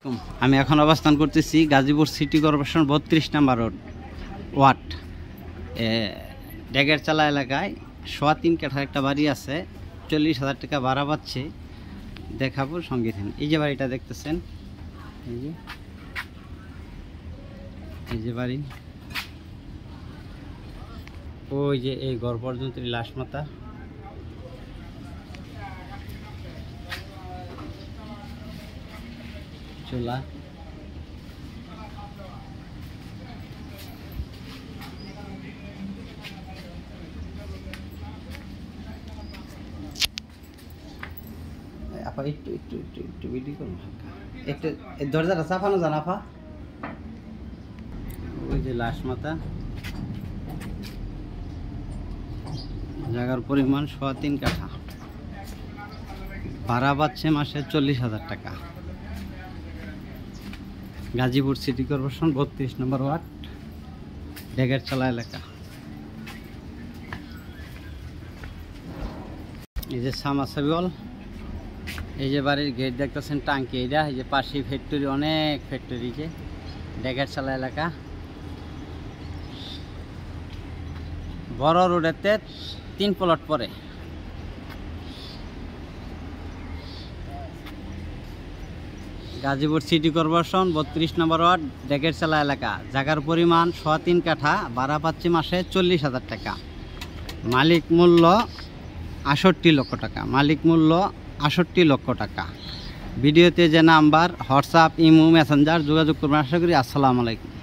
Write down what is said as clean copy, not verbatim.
আলাইকুম। আমি এখন অবস্থান করতেছি গাজীপুর সিটি কর্পোরেশন 32 নম্বর ওয়ার্ড ডেগেরচালা এলাকায় 3.25 কাঠার একটা বাড়ি আছে। 40,000 টাকা ভাড়া পাচ্ছে। দেখাবো, সঙ্গে থাকুন। এই যে বাড়িটা দেখতেছেন, এই যে বাড়ি, ওই যে এই ঘর পর্যন্ত লাশ মাথা, চুলা, আপা একটু একটু একটু একটু ভিডিও করুন, একটু দরজাটা চাপানো যান আপা। ওই যে লাশ মাথা, জায়গার পরিমাণ 3.25 কাঠা, ভাড়া পাচ্ছে মাসে 40,000 টাকা। গাজীপুর সিটি কর্পোরেশন 32 নম্বর ওয়ার্ড, ডেগেরচালা এলাকা। এই যে সামাসাবিল, এই যে বাড়ির গেট দেখতেছেন, টাঙ্কি এইটা, এই যে পাশে ফ্যাক্টরি, অনেক ফ্যাক্টরি, যে ডেগেরচালা এলাকা। বড় রোডেতে 3 প্লট পরে। গাজীপুর সিটি কর্পোরেশন 32 নম্বর ওয়ার্ড, ডেগেরচালা এলাকা। জায়গার পরিমাণ 3.25 কাঠা, ভাড়া পাচ্ছে মাসে 40,000 টাকা। মালিক মূল্য 68 লক্ষ টাকা। মালিক মূল্য 68 লক্ষ টাকা। ভিডিওতে যে নাম্বার, হোয়াটসঅ্যাপ, ইমো, মেসেঞ্জার যোগাযোগ করবেন। আশা করি। আসসালামু আলাইকুম।